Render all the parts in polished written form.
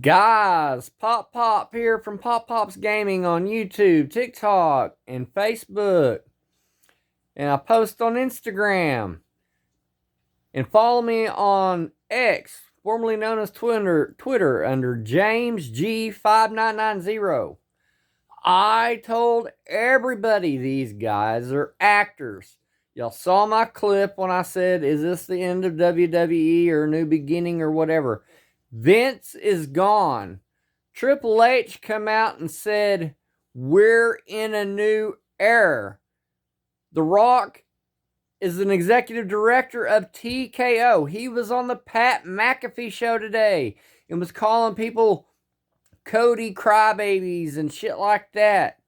Guys, Pop here from Pop Pop's Gaming on YouTube, TikTok, and Facebook. And I post on Instagram. And follow me on X, formerly known as Twitter under James G5990. I told everybody these guys are actors. Y'all saw my clip when I said, is this the end of WWE or a new beginning or whatever? Vince is gone. Triple H come out and said, we're in a new era. The Rock is an executive director of TKO. He was on the Pat McAfee show today and was calling people Cody crybabies and shit like that.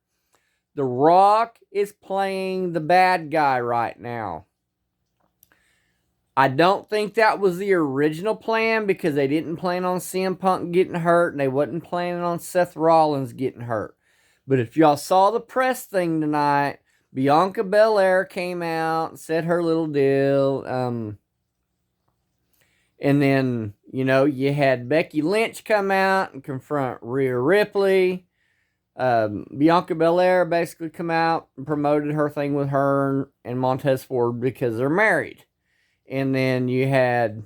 The Rock is playing the bad guy right now. I don't think that was the original plan because they didn't plan on CM Punk getting hurt and they wasn't planning on Seth Rollins getting hurt. But if y'all saw the press thing tonight, Bianca Belair came out and said her little deal. And then, you had Becky Lynch come out and confront Rhea Ripley. Bianca Belair basically come out and promoted her thing with her and Montez Ford because they're married. And then you had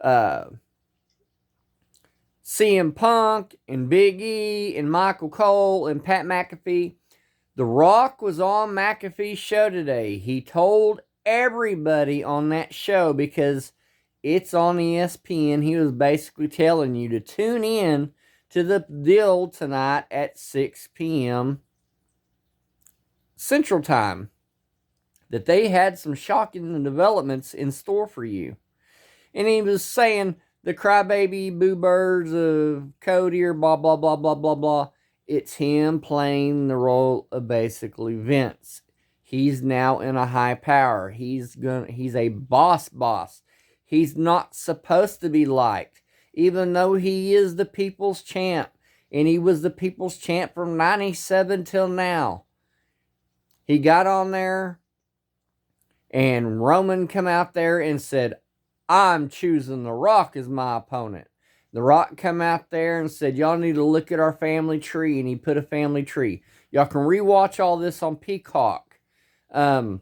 CM Punk and Big E and Michael Cole and Pat McAfee. The Rock was on McAfee's show today. He told everybody on that show because it's on ESPN. He was basically telling you to tune in to the deal tonight at 6 p.m. Central Time. That they had some shocking developments in store for you. And he was saying the crybaby boo birds of Cody or blah, blah, blah, blah, blah, blah. It's him playing the role of basically Vince. He's now in a high power. He's a boss. He's not supposed to be liked, even though he is the people's champ. And he was the people's champ from 97 till now. He got on there. And Roman come out there and said, I'm choosing The Rock as my opponent. The Rock come out there and said, y'all need to look at our family tree. And he put a family tree. Y'all can rewatch all this on Peacock. And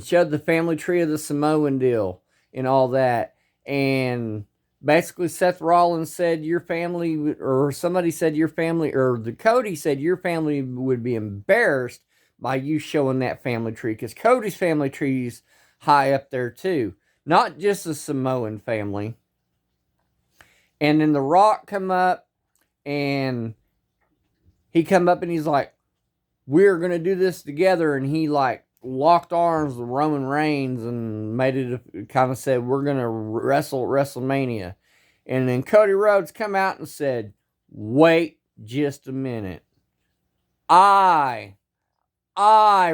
showed the family tree of the Samoan deal and all that. And basically Seth Rollins said your family, or somebody said your family, or the Cody said your family would be embarrassed by you showing that family tree, because Cody's family tree's high up there too, not just the Samoan family. And then The Rock come up, and he come up and he's like, we're gonna do this together, and he like locked arms with Roman Reigns and made it kind of said we're gonna wrestle at WrestleMania. And then Cody Rhodes come out and said, wait just a minute, I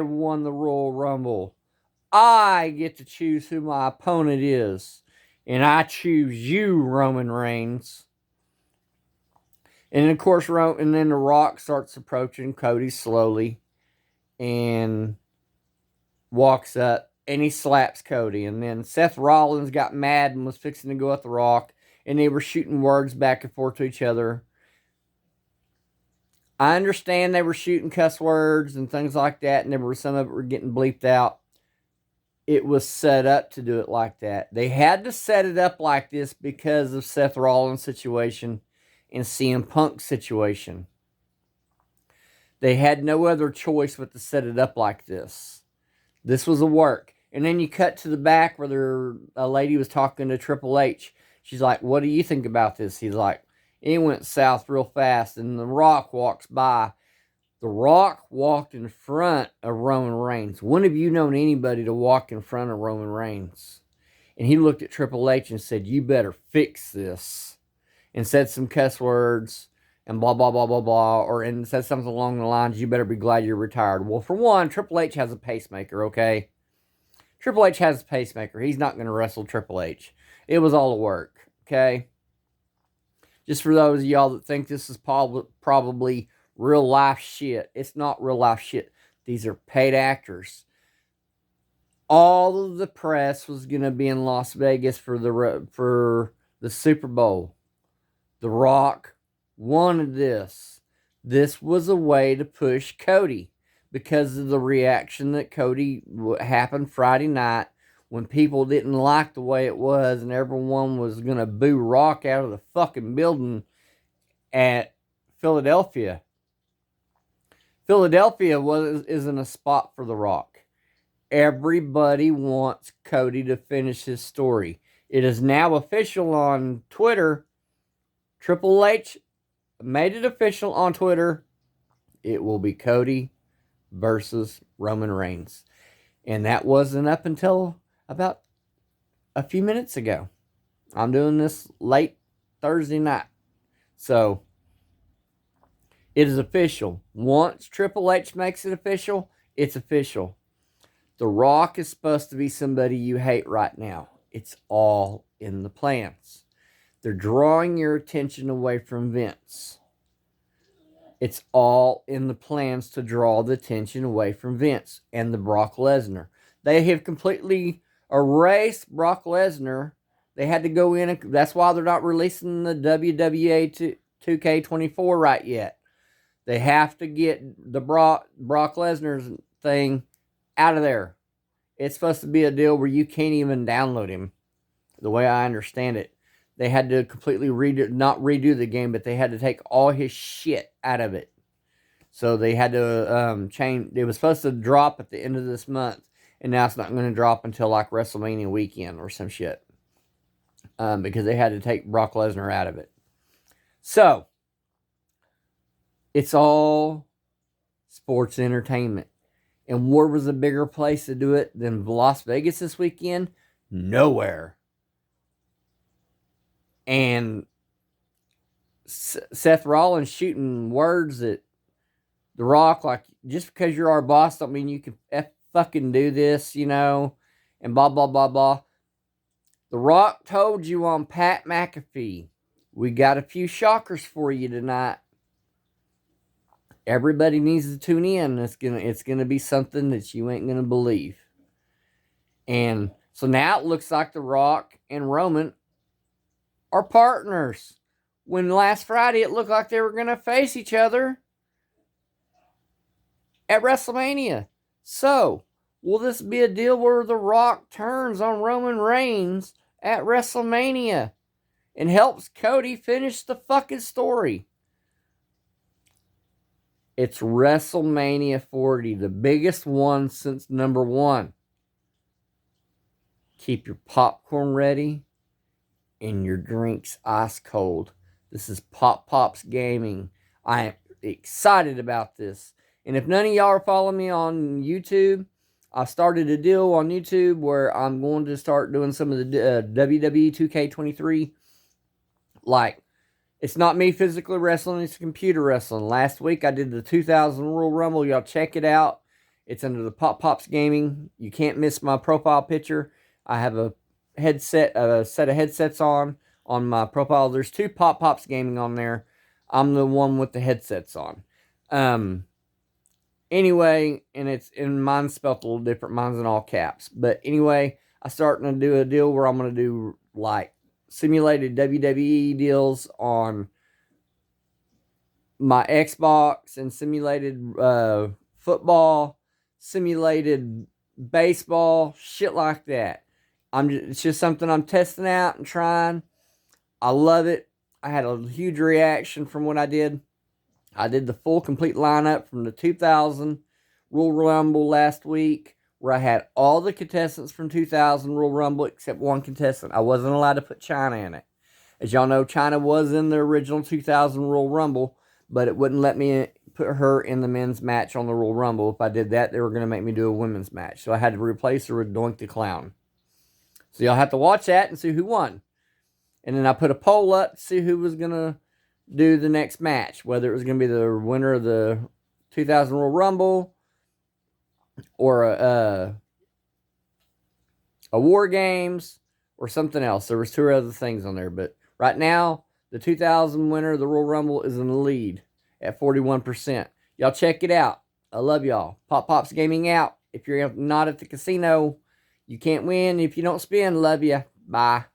won the Royal Rumble. I get to choose who my opponent is. And I choose you, Roman Reigns. And of course, and then The Rock starts approaching Cody slowly. And walks up. And he slaps Cody. And then Seth Rollins got mad and was fixing to go at The Rock. And they were shooting words back and forth to each other. I understand they were shooting cuss words and things like that, and there were some of it were getting bleeped out. It was set up to do it like that. They had to set it up like this because of Seth Rollins' situation and CM Punk's situation. They had no other choice but to set it up like this. This was a work. And then you cut to the back where a lady was talking to Triple H. She's like, what do you think about this? He's like, it went south real fast, and The Rock walks by. The Rock walked in front of Roman Reigns. When have you known anybody to walk in front of Roman Reigns? And he looked at Triple H and said, you better fix this. And said some cuss words and blah, blah, blah, blah, blah. And said something along the lines, you better be glad you're retired. Well, for one, Triple H has a pacemaker, okay? Triple H has a pacemaker. He's not going to wrestle Triple H. It was all a work, okay? Just for those of y'all that think this is probably real life shit. It's not real life shit. These are paid actors. All of the press was going to be in Las Vegas for the Super Bowl. The Rock wanted this. This was a way to push Cody because of the reaction that Cody happened Friday night when people didn't like the way it was and everyone was going to boo Rock out of the fucking building at Philadelphia. Philadelphia isn't a spot for The Rock. Everybody wants Cody to finish his story. It is now official on Twitter. Triple H made it official on Twitter. It will be Cody versus Roman Reigns. And that wasn't up until about a few minutes ago. I'm doing this late Thursday night. So, it is official. Once Triple H makes it official, it's official. The Rock is supposed to be somebody you hate right now. It's all in the plans. They're drawing your attention away from Vince. It's all in the plans to draw the attention away from Vince and the Brock Lesnar. They have completely erased Brock Lesnar. They had to go in, and that's why they're not releasing the WWE 2K24 right yet. They have to get the Brock Lesnar thing out of there. It's supposed to be a deal where you can't even download him, the way I understand it. They had to completely not redo the game, but they had to take all his shit out of it. So they had to change. It was supposed to drop at the end of this month, and now it's not going to drop until like WrestleMania weekend or some shit. Because they had to take Brock Lesnar out of it. So, it's all sports entertainment. And where was a bigger place to do it than Las Vegas this weekend? Nowhere. And Seth Rollins shooting words at The Rock, like, just because you're our boss don't mean you can fucking do this, you know, and blah, blah, blah, blah. The Rock told you on Pat McAfee, we got a few shockers for you tonight. Everybody needs to tune in. It's gonna be something that you ain't gonna believe. And so now it looks like The Rock and Roman are partners. When last Friday it looked like they were gonna face each other at WrestleMania. So, will this be a deal where The Rock turns on Roman Reigns at WrestleMania and helps Cody finish the fucking story? It's WrestleMania 40, the biggest one since number 1. Keep your popcorn ready and your drinks ice cold. This is Pop Pops Gaming. I am excited about this. And if none of y'all are following me on YouTube, I started a deal on YouTube where I'm going to start doing some of the WWE 2K23. Like, it's not me physically wrestling, it's computer wrestling. Last week I did the 2000 Royal Rumble. Y'all check it out. It's under the Pop Pops Gaming. You can't miss my profile picture. I have a set of headsets on my profile. There's 2 Pop Pops Gaming on there. I'm the one with the headsets on. Anyway, and mine's spelled a little different. Mine's in all caps. But anyway, I'm starting to do a deal where I'm going to do like simulated WWE deals on my Xbox and simulated football, simulated baseball, shit like that. It's just something I'm testing out and trying. I love it. I had a huge reaction from what I did. I did the full complete lineup from the 2000 Royal Rumble last week, where I had all the contestants from 2000 Royal Rumble except one contestant. I wasn't allowed to put Chyna in it. As y'all know, Chyna was in the original 2000 Royal Rumble, but it wouldn't let me put her in the men's match on the Royal Rumble. If I did that, they were going to make me do a women's match. So I had to replace her with Doink the Clown. So y'all have to watch that and see who won. And then I put a poll up to see who was going to do the next match, whether it was going to be the winner of the 2000 Royal Rumble or a War Games or something else. There was 2 other things on there, but right now the 2000 winner of the Royal Rumble is in the lead at 41%. Y'all check it out. I love y'all. Pop Pops Gaming out. If you're not at the casino, you can't win if you don't spin. Love ya. Bye.